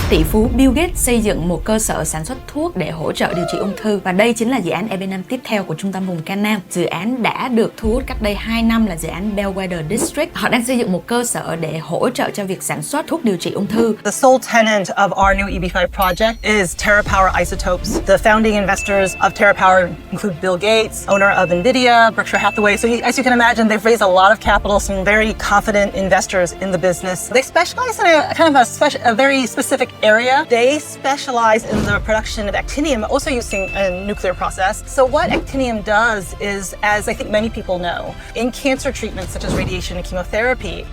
Tỷ phú Bill Gates xây dựng một cơ sở sản xuất thuốc để hỗ trợ điều trị ung thư, và đây chính là dự án EB-5 tiếp theo của trung tâm vùng Can Nam. Dự án đã được thu hút cách đây 2 năm là dự án Bellwether District. Họ đang xây dựng một cơ sở để hỗ trợ cho việc sản xuất thuốc điều trị ung thư. The sole tenant of our new EB-5 project is TerraPower Isotopes. The founding investors of TerraPower include Bill Gates, owner of Nvidia, Berkshire Hathaway. So as you can imagine, they've raised a lot of capital, some very confident investors in the business. They specialize in a very specific area. They specialize in the production of actinium, also using a nuclear process. So what actinium does is, as I think many people know, in cancer treatments such as radiation and chemotherapy,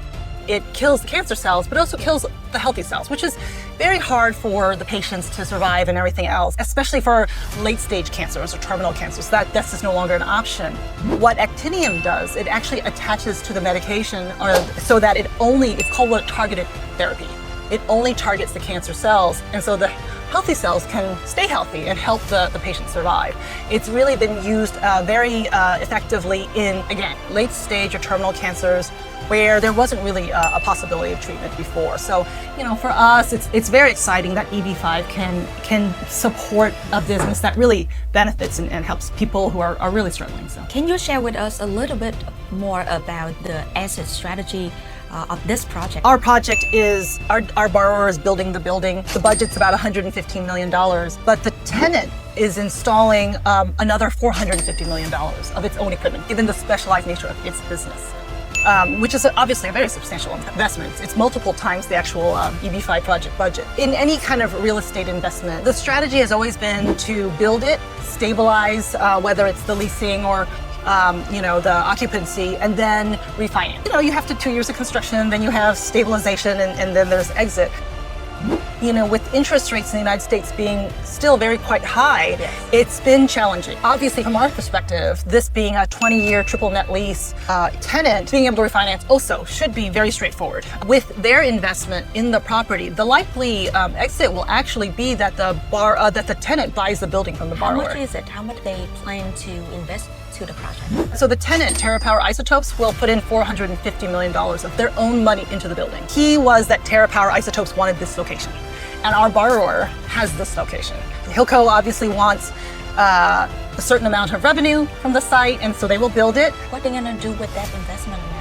it kills the cancer cells, but also kills the healthy cells, which is very hard for the patients to survive and everything else, especially for late-stage cancers or terminal cancers. That's just no longer an option. What actinium does, it actually attaches to the medication so that it's called a targeted therapy. It only targets the cancer cells, and so the healthy cells can stay healthy and help the patient survive. It's really been used very effectively in, again, late stage or terminal cancers where there wasn't really a possibility of treatment before. So, for us, it's very exciting that EB-5 can support a business that really benefits and helps people who are really struggling. So, can you share with us a little bit more about the exit strategy of this project? Our project is, our borrower is building the building. The budget's about $115 million, but the tenant is installing another $450 million of its own equipment, given the specialized nature of its business. Which is obviously a very substantial investment. It's multiple times the actual EB-5 project budget. In any kind of real estate investment, the strategy has always been to build it, stabilize, whether it's the leasing or the occupancy, and then refinance. You have 2 years of construction, then you have stabilization, and then there's exit. With interest rates in the United States being still quite high, yes, it's been challenging. Obviously, from our perspective, this being a 20-year triple net lease tenant, being able to refinance also should be very straightforward. With their investment in the property, the likely exit will actually be that the tenant buys the building from the borrower. How much is it? How much they plan to invest to the project? So the tenant, TerraPower Isotopes, will put in $450 million of their own money into the building. Key was that TerraPower Isotopes wanted this location, and our borrower has this location. Hilco obviously wants a certain amount of revenue from the site, and so they will build it. What are they going to do with that investment amount?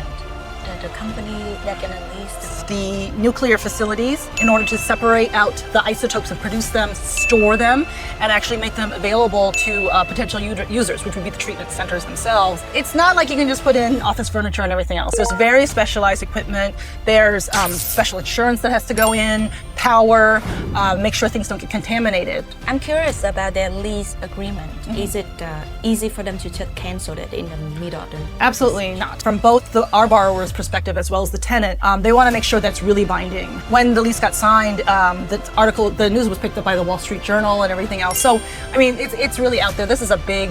The company that's going to lease the nuclear facilities in order to separate out the isotopes and produce them, store them, and actually make them available to potential users, which would be the treatment centers themselves. It's not like you can just put in office furniture and everything else. There's very specialized equipment. There's special insurance that has to go in, power, make sure things don't get contaminated. I'm curious about their lease agreement. Mm-hmm. Is it easy for them to just cancel it in the middle of the... Absolutely not. From both our borrower's perspective as well as the tenant, they want to make sure that's really binding. When the lease got signed, the news was picked up by the Wall Street Journal and everything else. So, it's really out there. This is big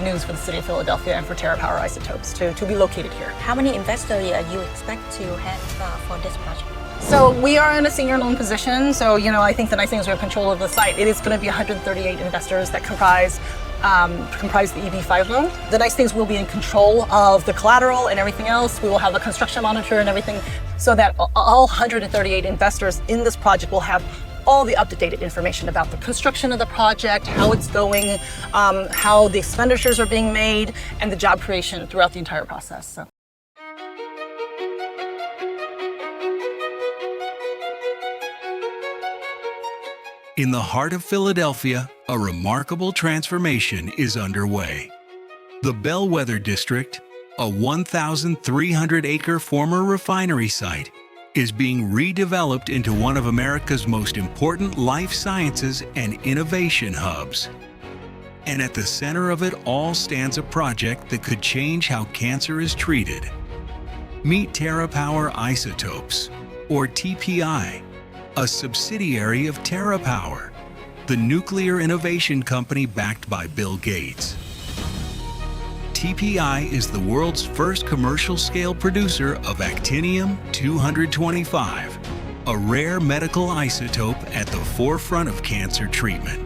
news for the city of Philadelphia and for TerraPower Isotopes to be located here. How many investors you expect to have for this project? So we are in a senior loan position. So, I think the nice thing is we have control of the site. It is going to be 138 investors that comprise the EB-5 loan. The nice thing is we'll be in control of the collateral and everything else. We will have a construction monitor and everything, so that all 138 investors in this project will have all the up-to-date information about the construction of the project, how it's going, how the expenditures are being made, and the job creation throughout the entire process. So. In the heart of Philadelphia, a remarkable transformation is underway. The Bellwether District, a 1,300-acre former refinery site, is being redeveloped into one of America's most important life sciences and innovation hubs. And at the center of it all stands a project that could change how cancer is treated. Meet TerraPower Isotopes, or TPI, a subsidiary of TerraPower, the nuclear innovation company backed by Bill Gates. TPI is the world's first commercial-scale producer of actinium-225, a rare medical isotope at the forefront of cancer treatment.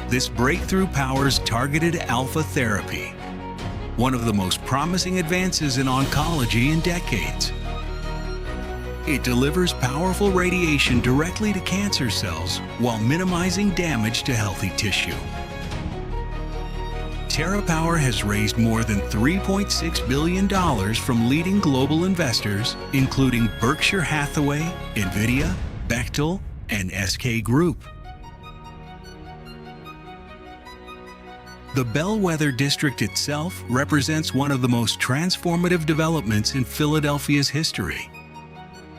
This breakthrough powers targeted alpha therapy, one of the most promising advances in oncology in decades. It delivers powerful radiation directly to cancer cells while minimizing damage to healthy tissue. TerraPower has raised more than $3.6 billion from leading global investors, including Berkshire Hathaway, NVIDIA, Bechtel, and SK Group. The Bellwether District itself represents one of the most transformative developments in Philadelphia's history.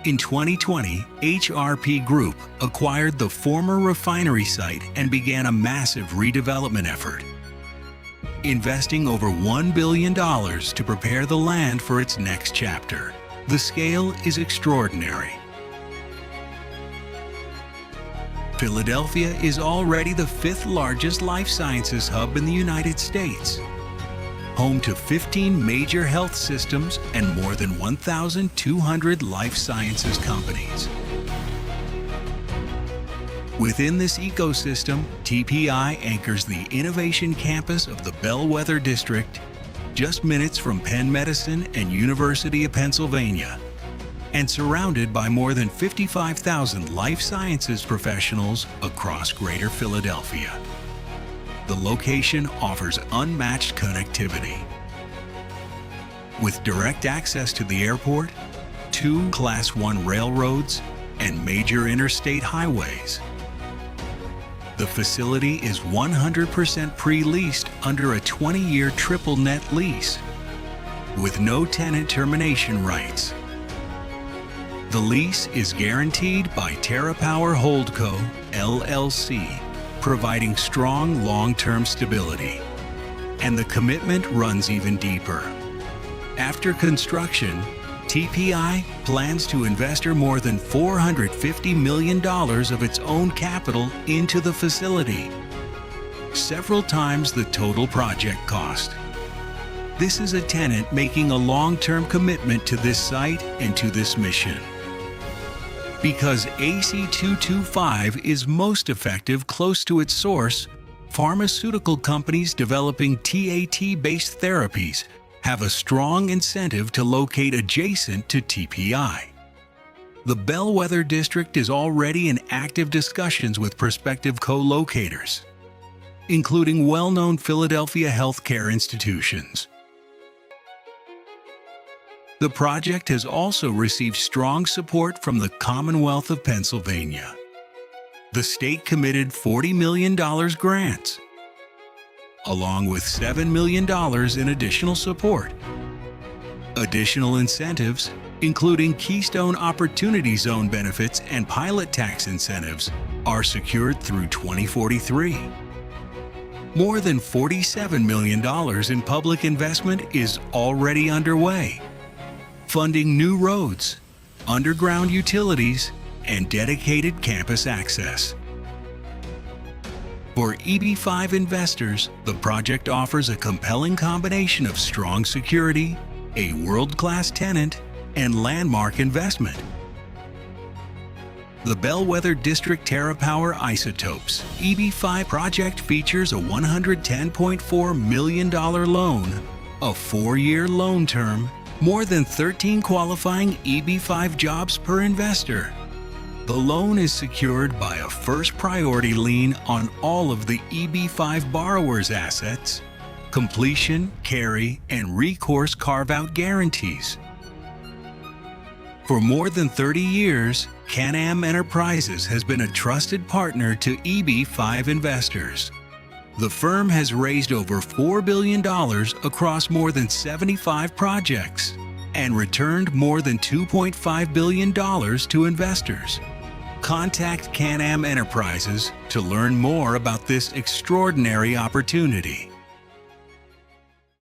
In 2020, HRP Group acquired the former refinery site and began a massive redevelopment effort, investing over $1 billion to prepare the land for its next chapter. The scale is extraordinary. Philadelphia is already the 5th largest life sciences hub in the United States, home to 15 major health systems and more than 1,200 life sciences companies. Within this ecosystem, TPI anchors the innovation campus of the Bellwether District, just minutes from Penn Medicine and University of Pennsylvania, and surrounded by more than 55,000 life sciences professionals across Greater Philadelphia. The location offers unmatched connectivity. With direct access to the airport, 2 Class 1 railroads, and major interstate highways. The facility is 100% pre-leased under a 20-year triple net lease, with no tenant termination rights. The lease is guaranteed by TerraPower Holdco, LLC, providing strong long-term stability. And the commitment runs even deeper. After construction, TPI plans to invest more than $450 million of its own capital into the facility, several times the total project cost. This is a tenant making a long-term commitment to this site and to this mission. Because AC225 is most effective close to its source, pharmaceutical companies developing TAT-based therapies have a strong incentive to locate adjacent to TPI. The Bellwether District is already in active discussions with prospective co-locators, including well-known Philadelphia healthcare institutions. The project has also received strong support from the Commonwealth of Pennsylvania. The state committed $40 million grants, along with $7 million in additional support. Additional incentives, including Keystone Opportunity Zone benefits and pilot tax incentives, are secured through 2043. More than $47 million in public investment is already underway, funding new roads, underground utilities, and dedicated campus access. For EB-5 investors, the project offers a compelling combination of strong security, a world-class tenant, and landmark investment. The Bellwether District TerraPower Isotopes EB-5 project features a $110.4 million loan, a 4-year loan term, more than 13 qualifying EB-5 jobs per investor. The loan is secured by a first priority lien on all of the EB-5 borrowers' assets, completion, carry, and recourse carve-out guarantees. For more than 30 years, Can-Am Enterprises has been a trusted partner to EB-5 investors. The firm has raised over $4 billion across more than 75 projects and returned more than $2.5 billion to investors. Contact Can-Am Enterprises to learn more about this extraordinary opportunity.